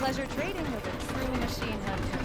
pleasure trading with a true machine hunter.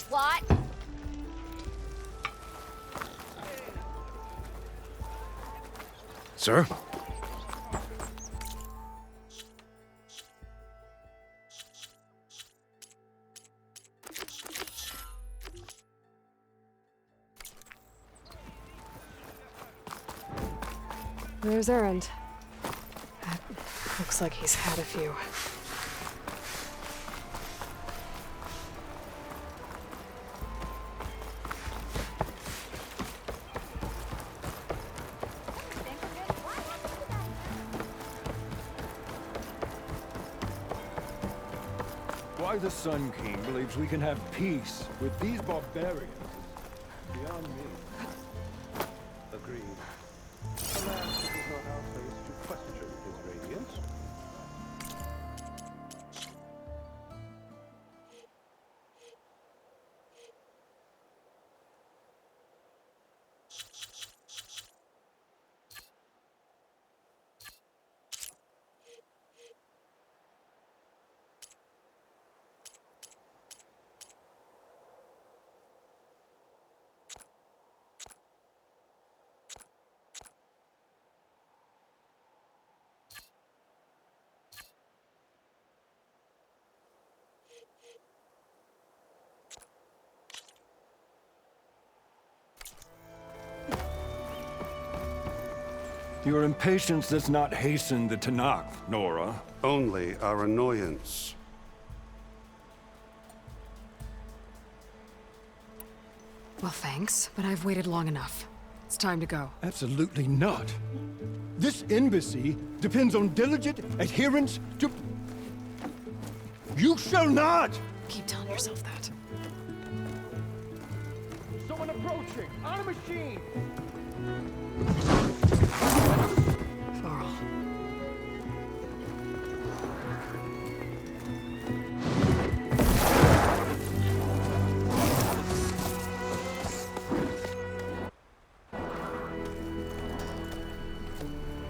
What? Sir? There's Errand. That looks like he's had a few. Why the Sun King believes we can have peace with these barbarians is beyond me. Agreed. Alas, it is not our place to question his radiance. Your impatience does not hasten the Tanakh, Nora. Only our annoyance. Well, thanks, but I've waited long enough. It's time to go. Absolutely not. This embassy depends on diligent adherence to... You shall not! Keep telling yourself that. Someone approaching! On a machine! Varl.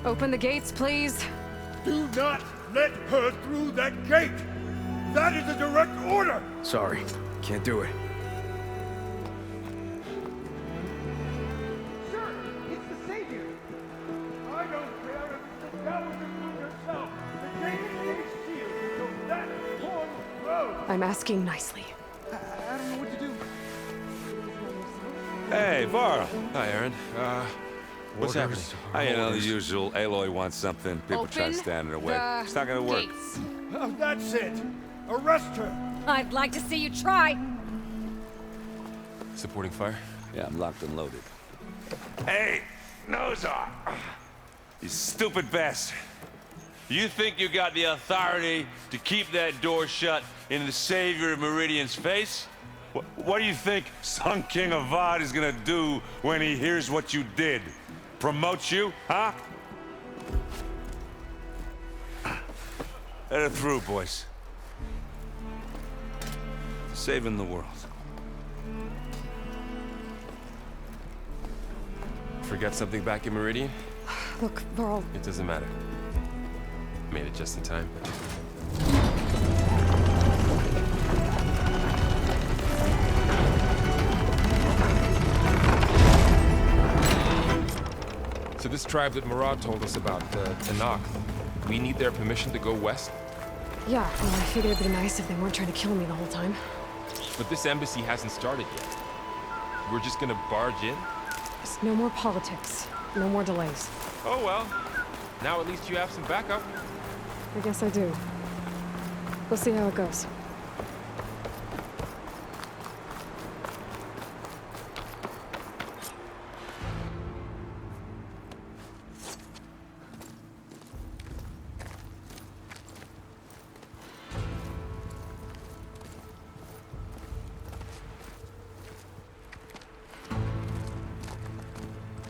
Open the gates, please. Do not let her through that gate! That is a direct order! Sorry, can't do it. Sir, it's the Savior! I don't care if the Dowager Queen herself! The gate is sealed until that horn blows! I'm asking nicely. I don't know what to do. Hey, Varl. Hi, Aaron. What's happening? You know, the usual. Aloy wants something. People try to Open stand in her way. the It's not gonna work. gates. Oh, that's it! Arrest her! I'd like to see you try. Supporting fire? Yeah, I'm locked and loaded. Hey, Nozar! You stupid bastard. You think you got the authority to keep that door shut in the Savior of Meridian's face? What do you think Sun King Avad is gonna do when he hears what you did? Promote you, huh? Let her through, boys. Saving the world. Forget something back in Meridian? Look, Varl, It doesn't matter. Made it just in time. So this tribe that Murad told us about, Tanakh, we need their permission to go west? yeah, well, I figured it'd be nice if they weren't trying to kill me the whole time. But this embassy hasn't started yet. We're just gonna barge in? Just no more politics. No more delays. Oh well. Now at least you have some backup. I guess I do. We'll see how it goes.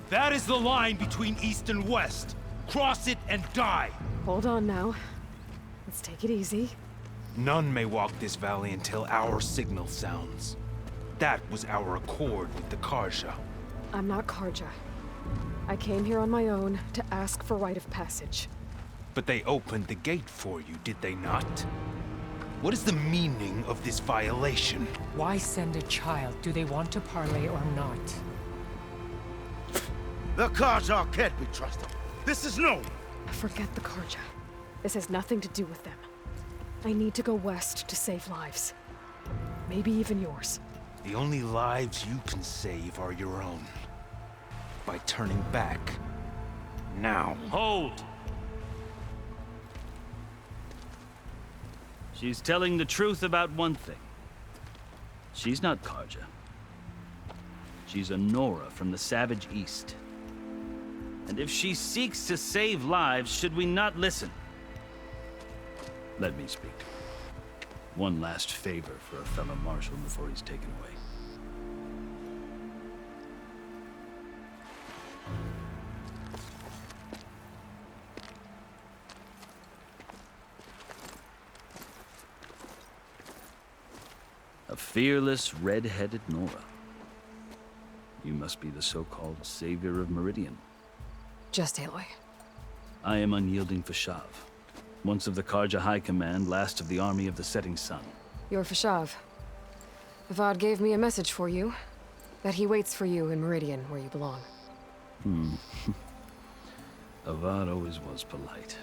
That is the line between East and West. Cross it and die. Hold on now. Let's take it easy. None may walk this valley until our signal sounds. That was our accord with the Karja. I'm not Karja. I came here on my own to ask for rite of passage. But they opened the gate for you, did they not? What is the meaning of this violation? Why send a child? Do they want to parley or not? The Karja can't be trusted. This is known. Forget the Karja. This has nothing to do with them. I need to go west to save lives. Maybe even yours. The only lives you can save are your own. By turning back. Now. Hold! She's telling the truth about one thing. She's not Karja. She's a Nora from the Savage East. And if she seeks to save lives, should we not listen? Let me speak. One last favor for a fellow marshal before he's taken away. A fearless, red-headed Nora. You must be the so-called savior of Meridian. Just Aloy. I am unyielding Fashav, once of the Karja High Command, last of the army of the Setting Sun. You're Fashav. Avad gave me a message for you. That he waits for you in Meridian, where you belong. Avad always was polite.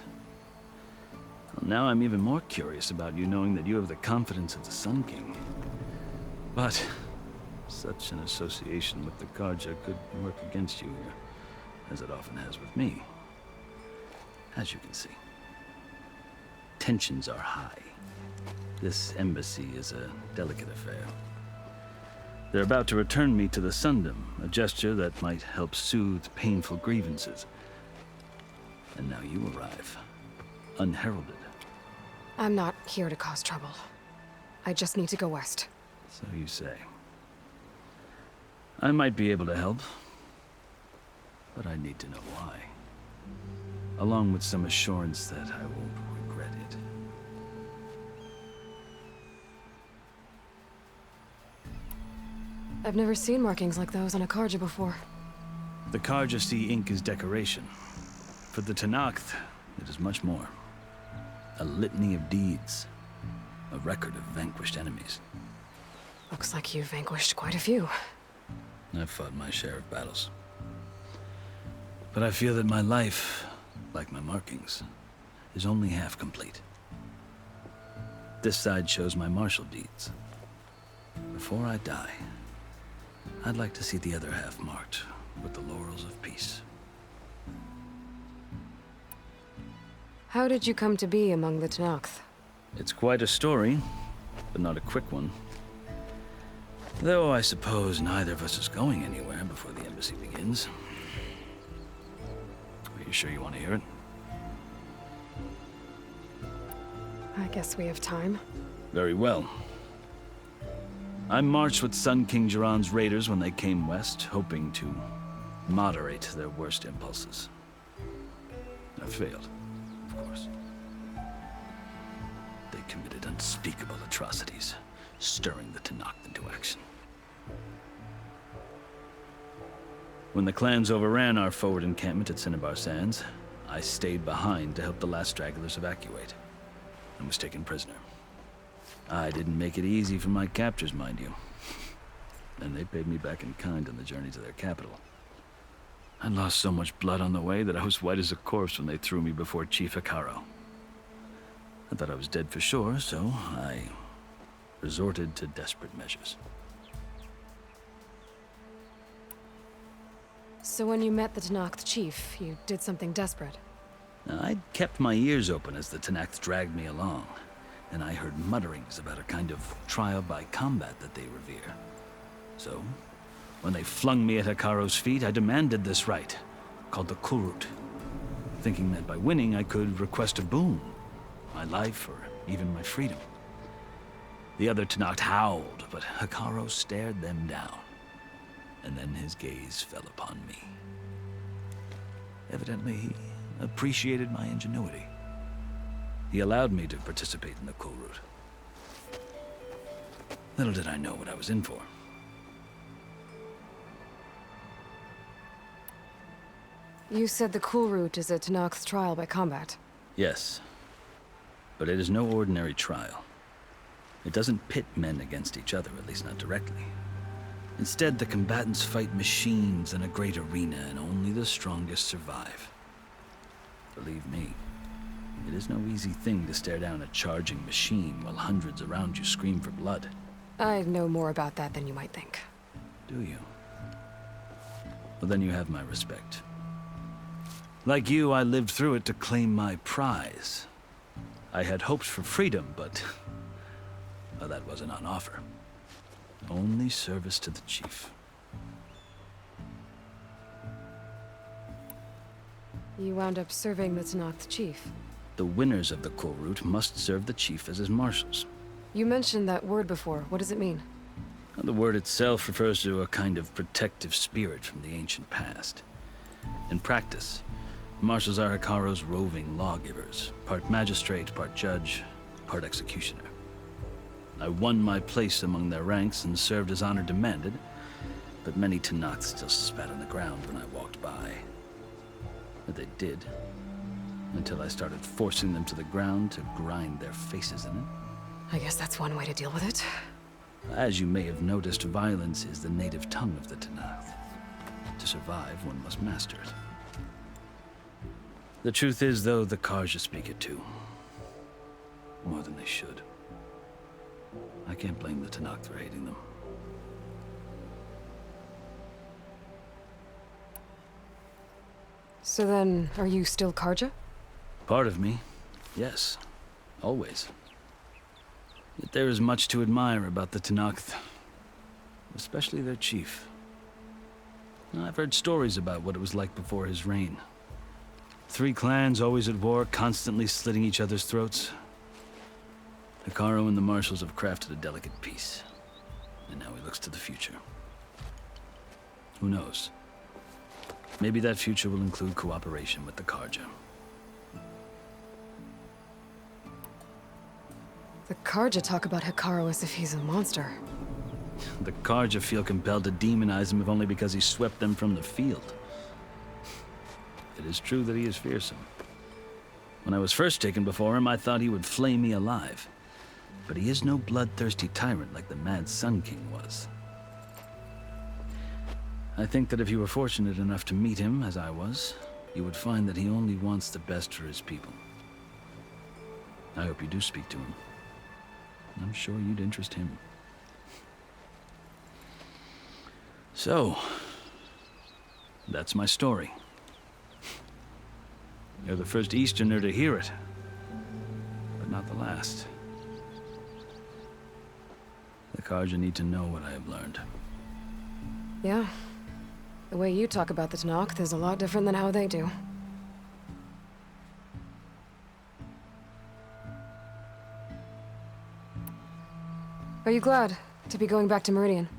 Well, now I'm even more curious about you knowing that you have the confidence of the Sun King. But such an association with the Karja could work against you here, as it often has with me. As you can see, tensions are high. This embassy is a delicate affair. They're about to return me to the Sundom, a gesture that might help soothe painful grievances. And now you arrive, unheralded. I'm not here to cause trouble. I just need to go west. So you say. I might be able to help, but I need to know why. Along with some assurance that I won't regret it. I've never seen markings like those on a Karja before. The Karja see ink as decoration. For the Tenakth, it is much more. A litany of deeds. A record of vanquished enemies. Looks like you've vanquished quite a few. I've fought my share of battles. But I feel that my life, like my markings, is only half complete. This side shows my martial deeds. Before I die, I'd like to see the other half marked with the laurels of peace. How did you come to be among the Tenakth? It's quite a story, but not a quick one. Though I suppose neither of us is going anywhere before the embassy begins. Are you sure you want to hear it? I guess we have time. Very well. I marched with Sun King Jiran's raiders when they came west, hoping to moderate their worst impulses. I failed, of course. They committed unspeakable atrocities, stirring the Tenakth into action. When the clans overran our forward encampment at Cinnabar Sands, I stayed behind to help the last stragglers evacuate, and was taken prisoner. I didn't make it easy for my captors, mind you. And they paid me back in kind on the journey to their capital. I lost so much blood on the way that I was white as a corpse when they threw me before Chief Hikaro. I thought I was dead for sure, so I resorted to desperate measures. So when you met the Tenakth chief, you did something desperate? Now, I'd kept my ears open as the Tenakth dragged me along, and I heard mutterings about a kind of trial by combat that they revere. So, when they flung me at Hikaro's feet, I demanded this right, called the Kurut, thinking that by winning I could request a boon, my life or even my freedom. The other Tenakth howled, but Hikaro stared them down, and then his gaze fell upon me. Evidently, he appreciated my ingenuity. He allowed me to participate in the cool route. Little did I know what I was in for. You said the cool route is a Tenakth's trial by combat. Yes. But it is no ordinary trial. It doesn't pit men against each other, at least not directly. Instead, the combatants fight machines in a great arena, and only the strongest survive. Believe me, it is no easy thing to stare down a charging machine while hundreds around you scream for blood. I know more about that than you might think. Do you? Well, then you have my respect. Like you, I lived through it to claim my prize. I had hopes for freedom, but well, that wasn't on offer. Only service to the chief. You wound up serving the Tenakth chief. The winners of the cool route must serve the chief as his marshals. You mentioned that word before. What does it mean? The word itself refers to a kind of protective spirit from the ancient past. In practice, marshals are Hekarro's roving lawgivers, part magistrate, part judge, part executioner. I won my place among their ranks and served as honor demanded, but many Tenakths still spat on the ground when I walked by. But they did, until I started forcing them to the ground to grind their faces in it. I guess that's one way to deal with it. As you may have noticed, violence is the native tongue of the Tenakth. To survive, one must master it. The truth is, though, the Carja speak it too. More than they should. I can't blame the Tenakth for hating them. So then, are you still Carja? Part of me, yes. Always. Yet there is much to admire about the Tenakth. Especially their chief. I've heard stories about what it was like before his reign. 3 clans always at war, constantly slitting each other's throats. Hekarro and the marshals have crafted a delicate peace. And now he looks to the future. Who knows? Maybe that future will include cooperation with the Carja. The Carja talk about Hekarro as if he's a monster. The Carja feel compelled to demonize him if only because he swept them from the field. It is true that he is fearsome. When I was first taken before him, I thought he would flay me alive. But he is no bloodthirsty tyrant like the Mad Sun King was. I think that if you were fortunate enough to meet him, as I was, you would find that he only wants the best for his people. I hope you do speak to him. I'm sure you'd interest him. So, that's my story. You're the first Easterner to hear it, but not the last. The Carja need to know what I have learned. Yeah. The way you talk about the Tenakth is a lot different than how they do. Are you glad to be going back to Meridian?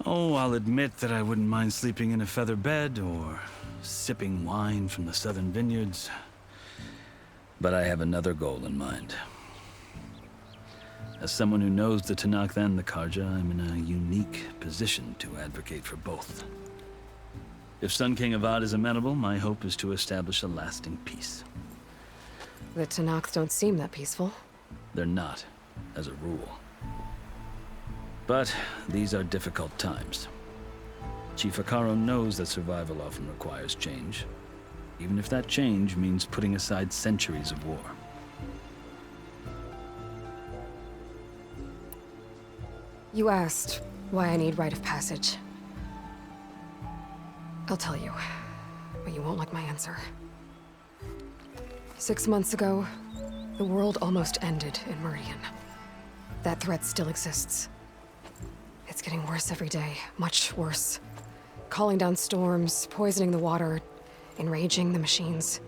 Oh, I'll admit that I wouldn't mind sleeping in a feather bed or sipping wine from the southern vineyards. But I have another goal in mind. As someone who knows the Tenakth and the Carja, I'm in a unique position to advocate for both. If Sun King Avad is amenable, my hope is to establish a lasting peace. The Tenakth don't seem that peaceful. They're not, as a rule. But these are difficult times. Chief Hekarro knows that survival often requires change, even if that change means putting aside centuries of war. You asked why I need rite of passage. I'll tell you, but you won't like my answer. 6 months ago, the world almost ended in Meridian. That threat still exists. It's getting worse every day, much worse. Calling down storms, poisoning the water, enraging the machines.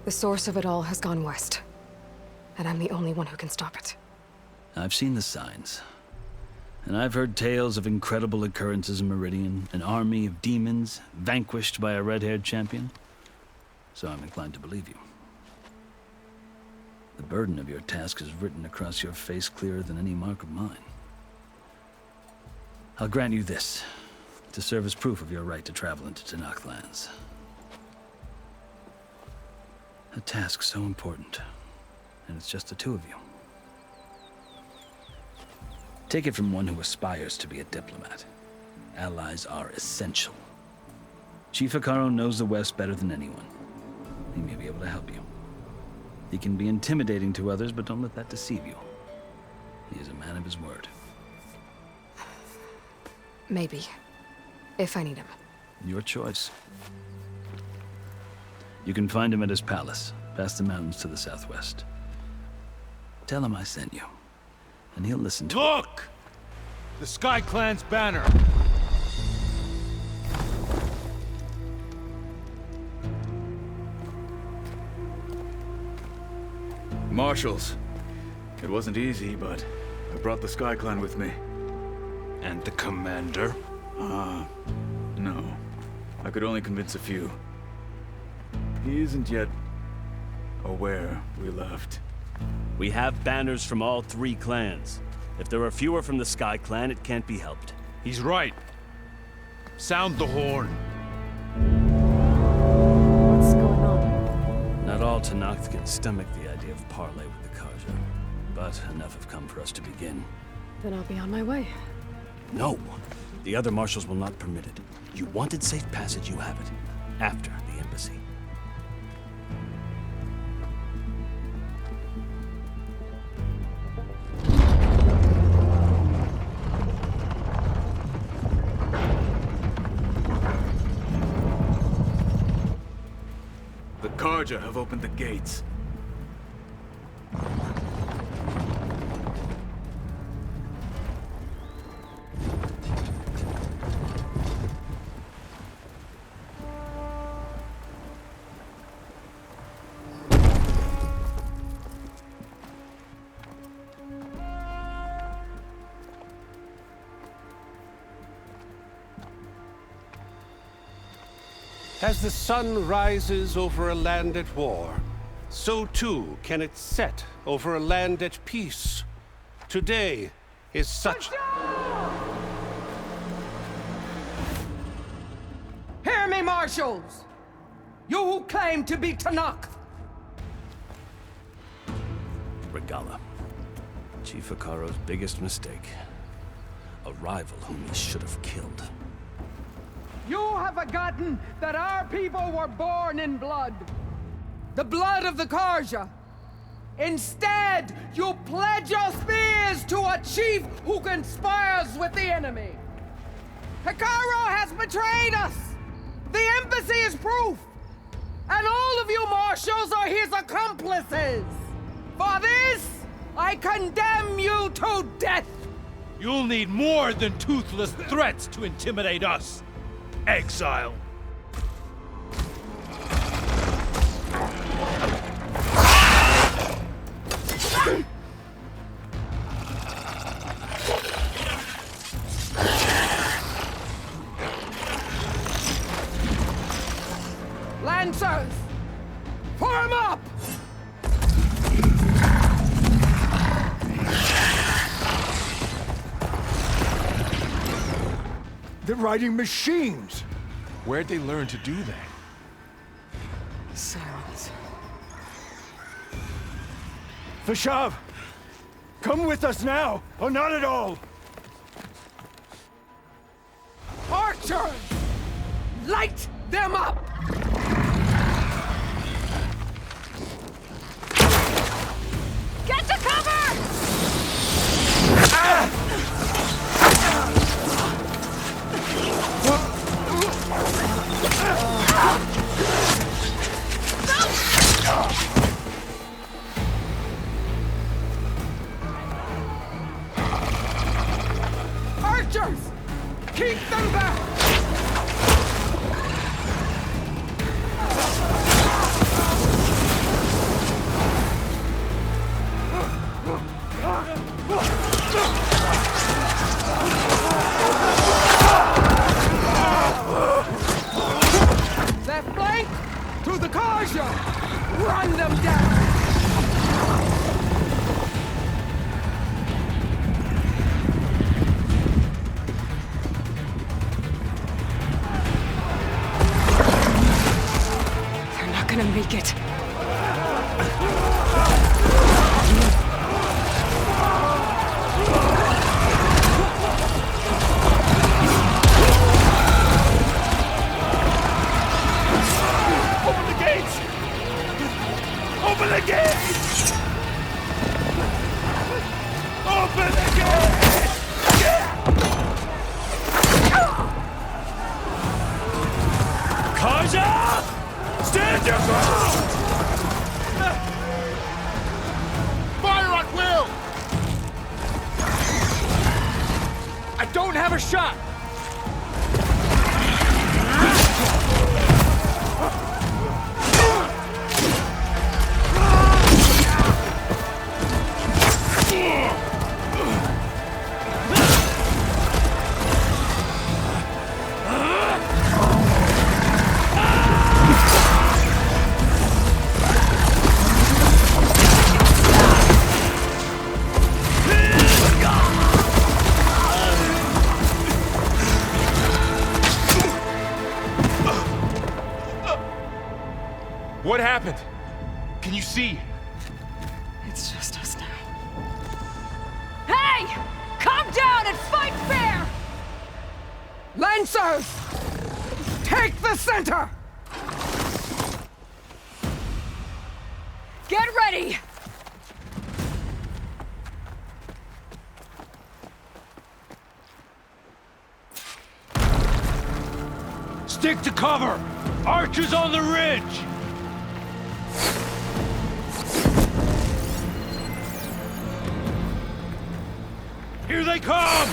The source of it all has gone west, and I'm the only one who can stop it. I've seen the signs. And I've heard tales of incredible occurrences in Meridian, an army of demons vanquished by a red-haired champion. so I'm inclined to believe you. The burden of your task is written across your face clearer than any mark of mine. I'll grant you this, to serve as proof of your right to travel into Tenakth lands. A task so important, and it's just the two of you. Take it from one who aspires to be a diplomat. Allies are essential. Chief Hekarro knows the West better than anyone. He may be able to help you. He can be intimidating to others, but don't let that deceive you. He is a man of his word. Maybe. If I need him. Your choice. You can find him at his palace, past the mountains to the southwest. Tell him I sent you, and he'll listen to Look! The Sky Clan's banner! Marshals. It wasn't easy, but I brought the Sky Clan with me. And the commander? No. I could only convince a few. He isn't yet aware we left. We have banners from all 3 clans. If there are fewer from the Sky Clan, it can't be helped. He's right. Sound the horn. What's going on? Not all Tenakth can stomach the idea of parley with the Karja, but enough have come for us to begin. Then I'll be on my way. No! The other marshals will not permit it. You wanted safe passage, you have it. After the embassy. The Karja have opened the gates. As the sun rises over a land at war, so too can it set over a land at peace. Today is such... Hear me, marshals! You who claim to be Tenakth! Regalla. Chief Hekarro's biggest mistake. A rival whom he should have killed. You have forgotten that our people were born in blood. The blood of the Karja. Instead, you pledge your spears to a chief who conspires with the enemy. Hekarro has betrayed us. The embassy is proof. And all of you marshals are his accomplices. For this, I condemn you to death. You'll need more than toothless threats to intimidate us. Exile. Lancers, form up! They're riding machines! Where'd they learn to do that? Silence. Vashav! Come with us now, or not at all! Archers! Light them up! Get to cover! Archers! Keep them back! can make it. Open the gates! Open the gates! Open the gates! Kaja! Stand your ground! Fire at will! I don't have a shot! What happened? Can you see? It's just us now. Hey! Calm down and fight fair! Lancers! Take the center! Get ready! Stick to cover! Archers on the ridge! Here they come!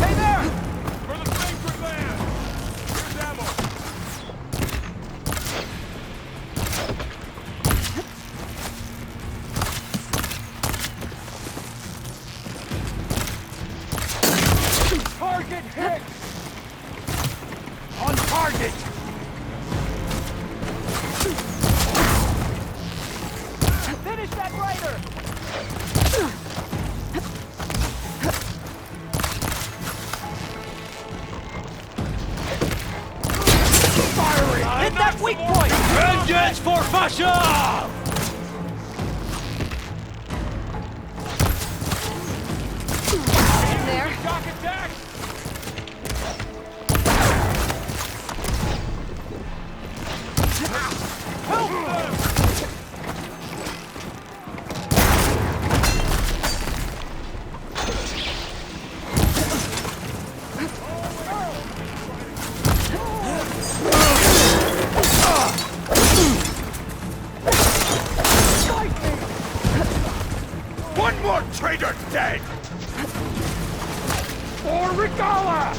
Hey there! For the sacred land! Here's ammo! Target hit! On target! Finish that rider! Firing! Hit that weak point! Vengeance for Fasha! In there. Shock attack! Help them! One more traitor dead! For Regalla!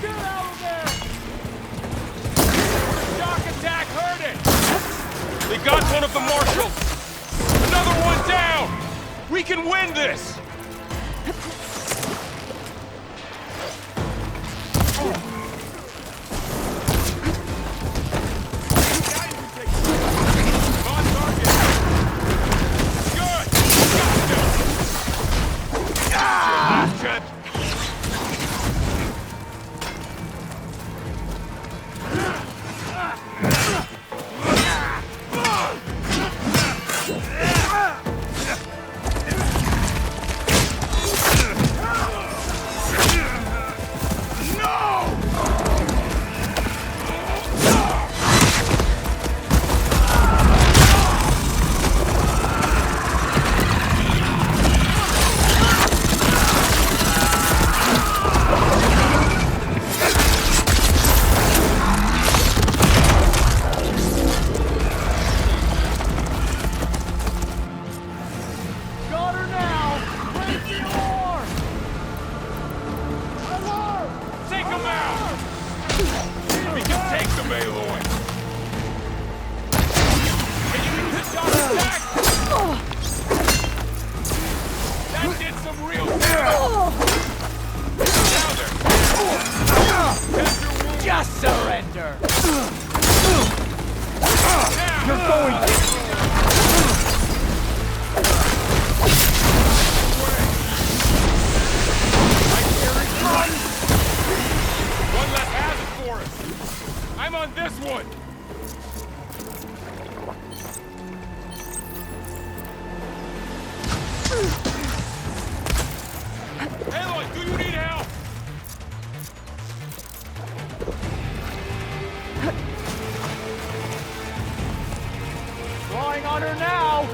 Get out of there! Shock attack hurt it! They got one of the marshals! Another one down! We can win this! On target! Good! Last chance! going to. One less hazard for us. I'm on this one. Aloy, do you need help? Drawing on her now.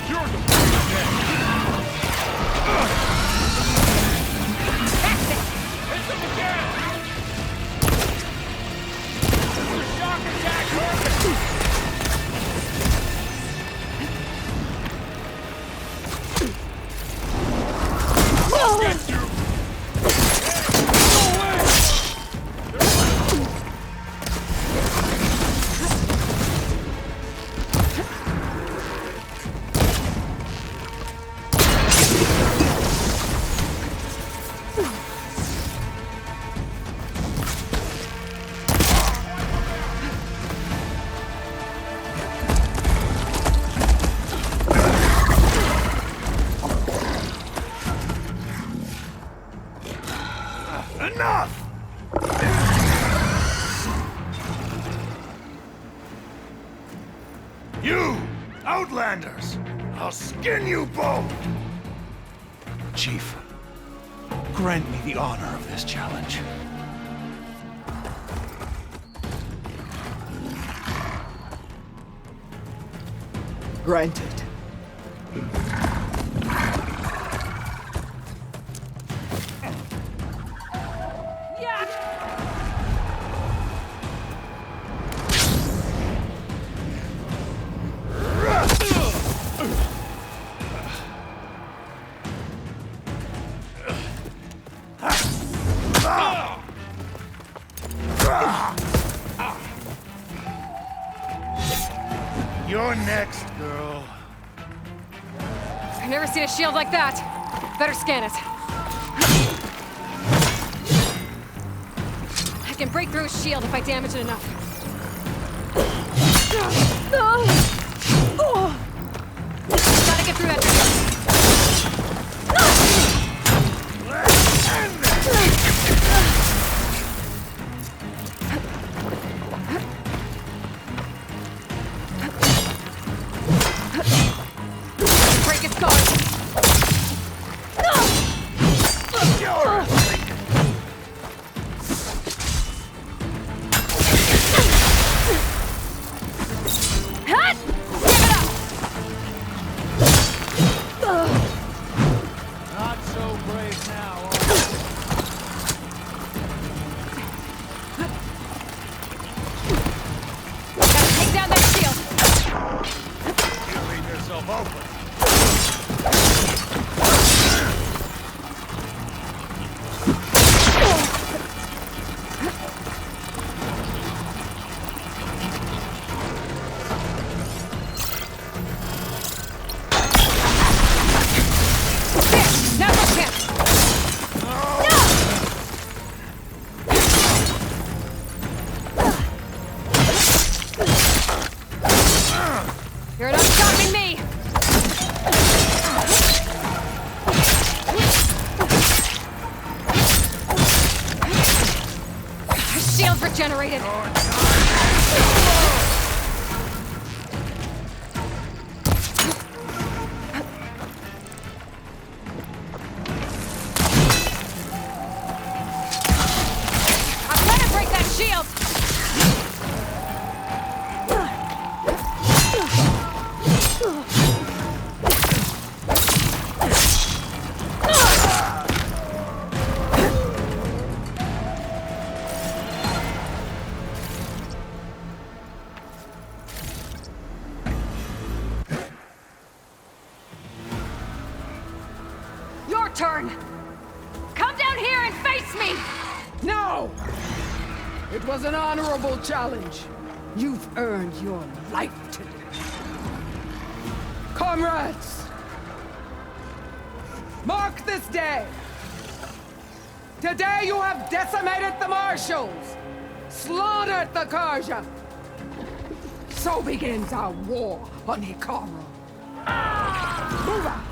You're the hit them again! Shock attack, I'll get you! Enough! You, Outlanders! I'll skin you both! Chief, grant me the honor of this challenge. Granted. You're next, girl. I've never seen a shield like that. Better scan it. I can break through his shield if I damage it enough. Gotta get through that shield. Break its guard. Not so brave now, Gotta take down that shield. You leave yourself open. Now's our chance. You're not stopping me. The shield's regenerated. I'm gonna break that shield. Your turn. Come down here and face me. No! It was an honorable challenge. You've earned your life today. Comrades! Mark this day! Today you have decimated the Marshals! slaughtered the Karja. So begins our war on Hikaru. Move out!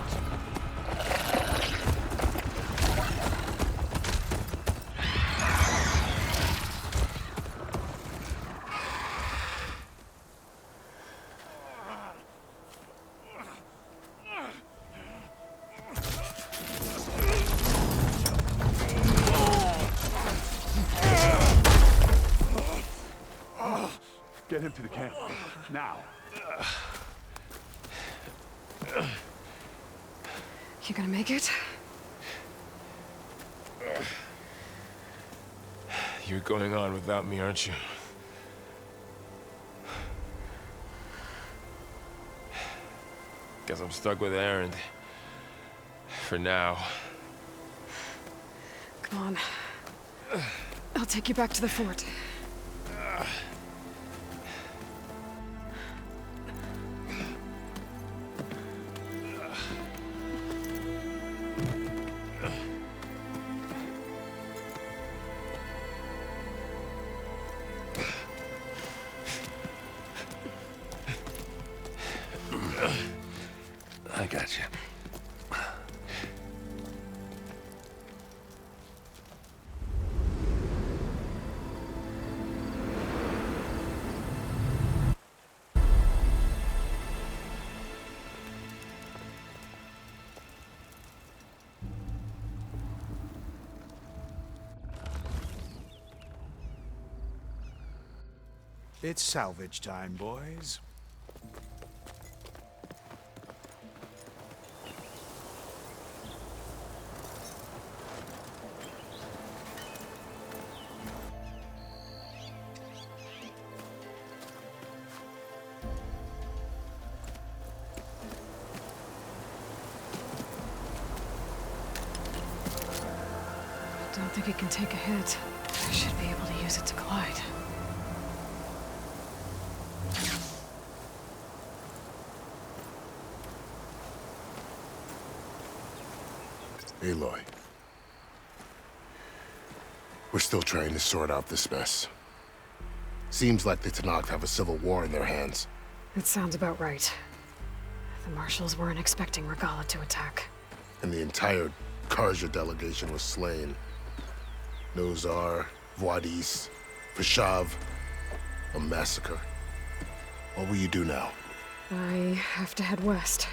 Get him to the camp. Now. You gonna make it? You're going on without me, aren't you? Guess I'm stuck with Erend. For now. Come on. I'll take you back to the fort. I got you. It's salvage time, boys. I don't think it can take a hit. I should be able to use it to glide. Aloy. We're still trying to sort out this mess. Seems like the Tenakth have a civil war in their hands. That sounds about right. The marshals weren't expecting Regalla to attack. And the entire Karja delegation was slain. Nozar, Voidis, Vashav. A massacre. What will you do now? I have to head west.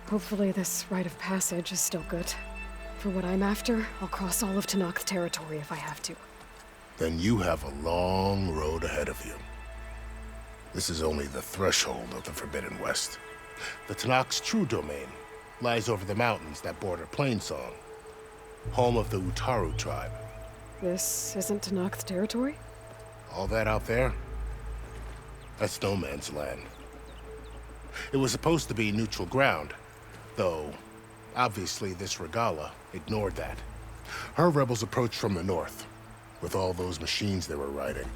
Hopefully this rite of passage is still good. For what I'm after, I'll cross all of Tenakth territory if I have to. Then you have a long road ahead of you. This is only the threshold of the Forbidden West. The Tenakth's true domain lies over the mountains that border Plainsong, home of the Utaru tribe. This isn't Tenakth territory? All that out there? That's no man's land. It was supposed to be neutral ground, though obviously this Regalla ignored that. Her rebels approached from the north, with all those machines they were riding.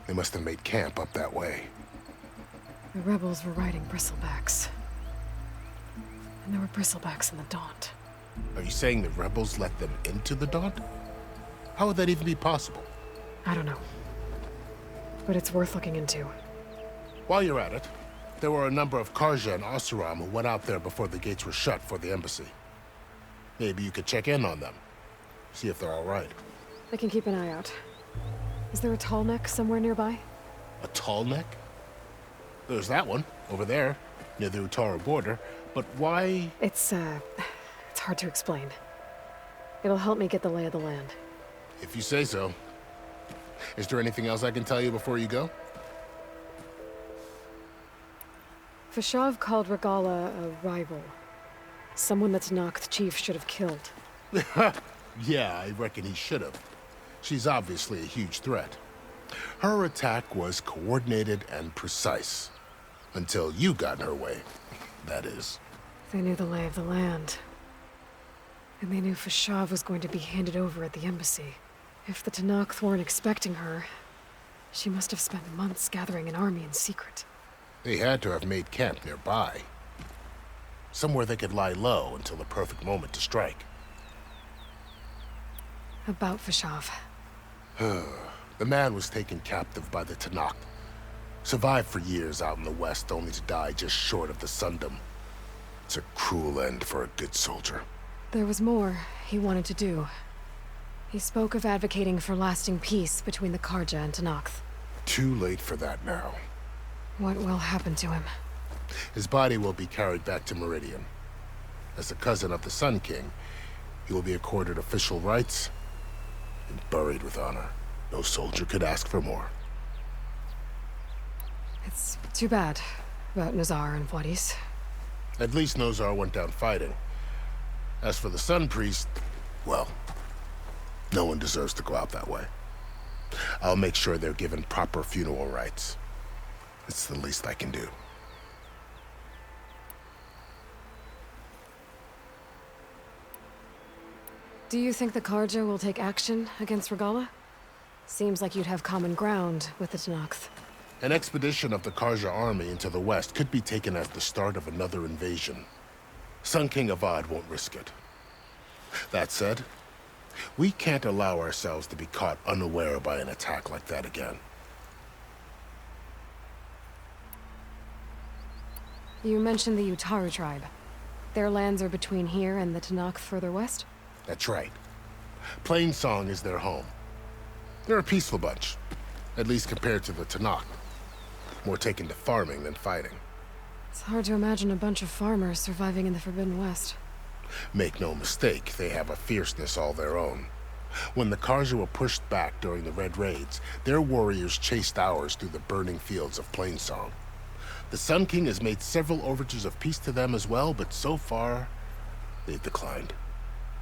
They must have made camp up that way. The rebels were riding bristlebacks. And there were bristlebacks in the Daunt. Are you saying the rebels let them into the Daunt? How would that even be possible? I don't know. But it's worth looking into. While you're at it, there were a number of Karja and Oseram who went out there before the gates were shut for the embassy. Maybe you could check in on them. See if they're all right. I can keep an eye out. Is there a tall neck somewhere nearby? A tall neck? There's that one, over there, near the Utaru border. But why? It's hard to explain. It'll help me get the lay of the land. If you say so. Is there anything else I can tell you before you go? Vashav called Regalla a rival. Someone that Tenakth chief should have killed. Yeah, I reckon he should have. She's obviously a huge threat. Her attack was coordinated and precise. Until you got in her way, that is. They knew the lay of the land. And they knew Vashav was going to be handed over at the embassy. If the Tenakth weren't expecting her, she must have spent months gathering an army in secret. They had to have made camp nearby. Somewhere they could lie low until the perfect moment to strike. About Vashav. The man was taken captive by the Tanakh. Survived for years out in the west, only to die just short of the Sundom. It's a cruel end for a good soldier. There was more he wanted to do. He spoke of advocating for lasting peace between the Karja and Tanakh. Too late for that now. What will happen to him? His body will be carried back to Meridian. As a cousin of the Sun King, he will be accorded official rights and buried with honor. No soldier could ask for more. It's too bad about Nazar and Wadis. At least Nozar went down fighting. As for the Sun Priest, well, no one deserves to go out that way. I'll make sure they're given proper funeral rites. It's the least I can do. Do you think the Karja will take action against Regalla? Seems like you'd have common ground with the Tanakh. An expedition of the Karja army into the west could be taken as the start of another invasion. Sun King Avad won't risk it. That said, we can't allow ourselves to be caught unaware by an attack like that again. You mentioned the Utaru tribe. Their lands are between here and the Tanakh further west? That's right. Plainsong is their home. They're a peaceful bunch, at least compared to the Tanakh. More taken to farming than fighting. It's hard to imagine a bunch of farmers surviving in the Forbidden West. Make no mistake, they have a fierceness all their own. When the Karja were pushed back during the Red Raids, their warriors chased ours through the burning fields of Plainsong. The Sun King has made several overtures of peace to them as well, but so far, they've declined.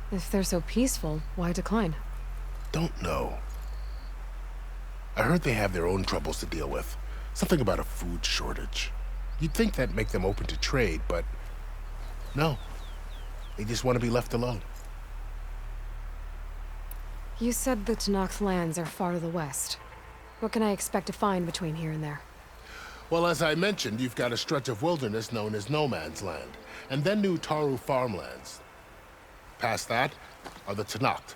If they're so peaceful, why decline? Don't know. I heard they have their own troubles to deal with. Something about a food shortage. You'd think that'd make them open to trade, but no. They just want to be left alone. You said the Tanakh lands are far to the west. What can I expect to find between here and there? Well, as I mentioned, you've got a stretch of wilderness known as No Man's Land, and then new Utaru farmlands. Past that are the Tanakh.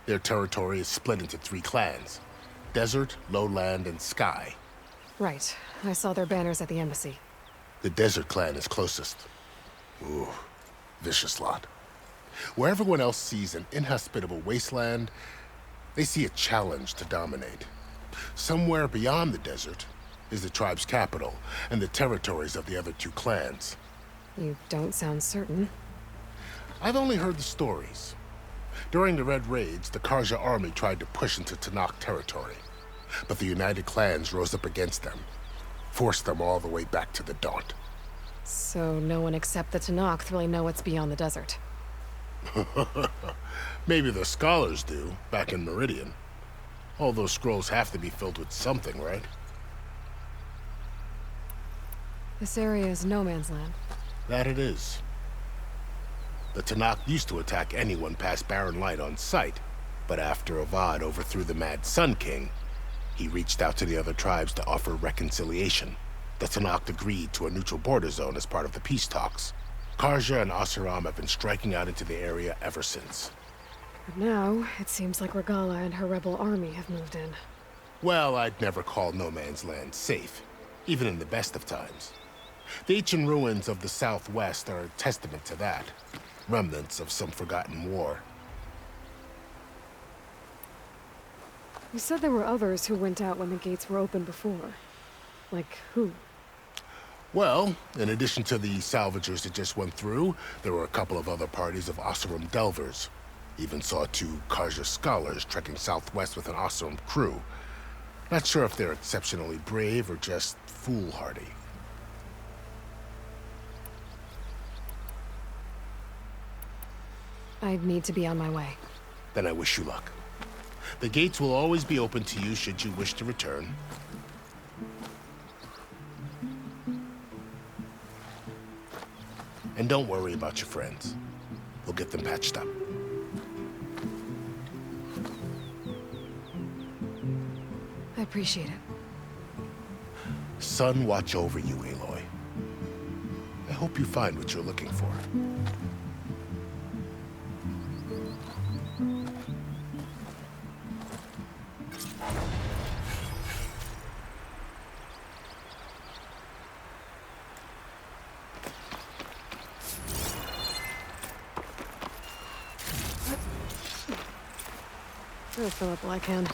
Their territory is split into 3 clans: Desert, Lowland, and Sky. Right. I saw their banners at the embassy. The Desert clan is closest. Ooh, vicious lot. Where everyone else sees an inhospitable wasteland, they see a challenge to dominate. Somewhere beyond the desert is the tribe's capital and the territories of the other 2 clans. You don't sound certain. I've only heard the stories. During the Red Raids, the Karja army tried to push into Tanakh territory, but the United Clans rose up against them, forced them all the way back to the Daunt. So no one except the Tanakh really know what's beyond the desert. Maybe the scholars do, back in Meridian. All those scrolls have to be filled with something, right? This area is no man's land. That it is. The Tanakh used to attack anyone past Barren Light on sight, but after Avad overthrew the Mad Sun King, he reached out to the other tribes to offer reconciliation. The Tanakh agreed to a neutral border zone as part of the peace talks. Karja and Asuram have been striking out into the area ever since. But now, it seems like Regalla and her rebel army have moved in. Well, I'd never call No Man's Land safe, even in the best of times. The ancient ruins of the Southwest are a testament to that. Remnants of some forgotten war. You said there were others who went out when the gates were open before. Like who? Well, in addition to the salvagers that just went through, there were a couple of other parties of Oseram delvers. Even saw 2 Karja scholars trekking southwest with an Oseram crew. Not sure if they're exceptionally brave or just foolhardy. I'd need to be on my way. Then I wish you luck. The gates will always be open to you should you wish to return. And don't worry about your friends. We'll get them patched up. I appreciate it. Sun watch over you, Aloy. I hope you find what you're looking for. I'll fill up while I can.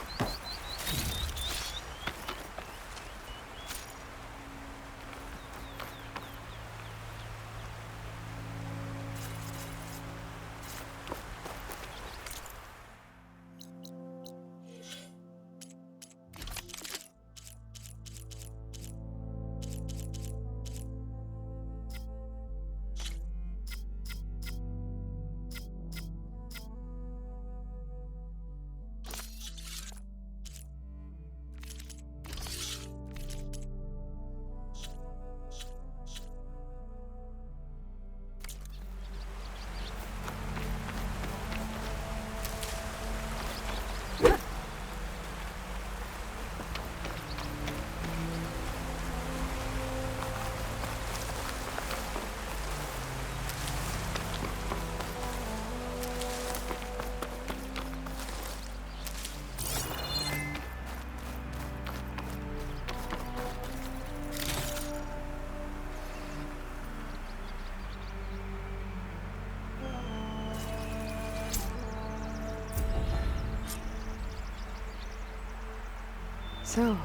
So,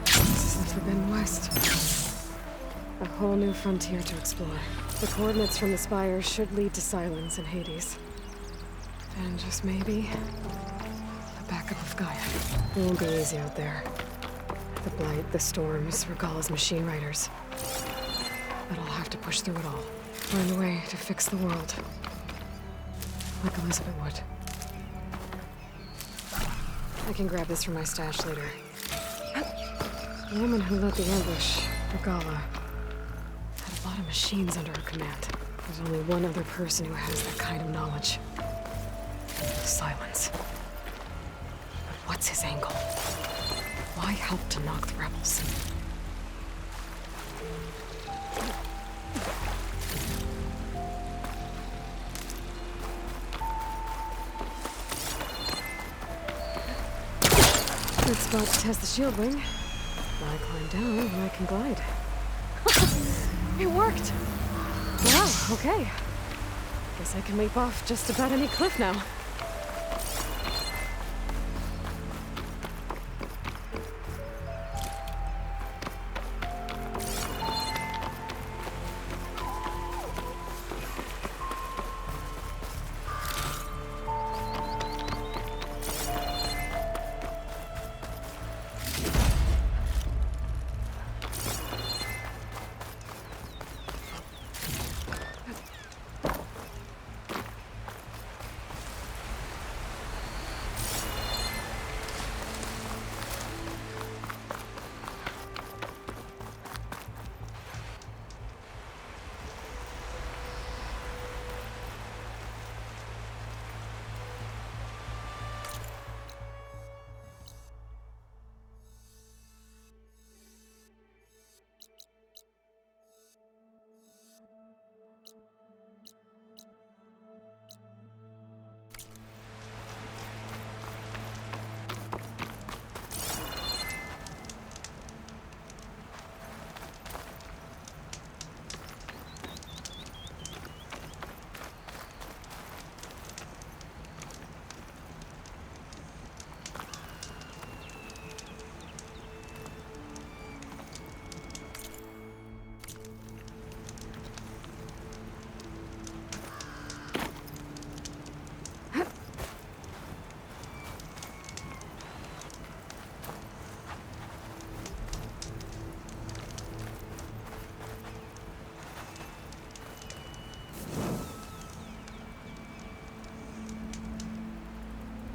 this is the Forbidden West. A whole new frontier to explore. The coordinates from the spires should lead to Silence and Hades. And just maybe, the backup of Gaia. It won't be easy out there. The Blight, the Storms, Regalla's machine riders. But I'll have to push through it all. Find a way to fix the world. Like Elizabeth would. I can grab this from my stash later. The woman who led the ambush, Regalla, had a lot of machines under her command. There's only one other person who has that kind of knowledge. Silence. But what's his angle? Why help to knock the rebels? Good spot to test the shield ring. I climb down and I can glide. It worked! Wow, okay. Guess I can leap off just about any cliff now.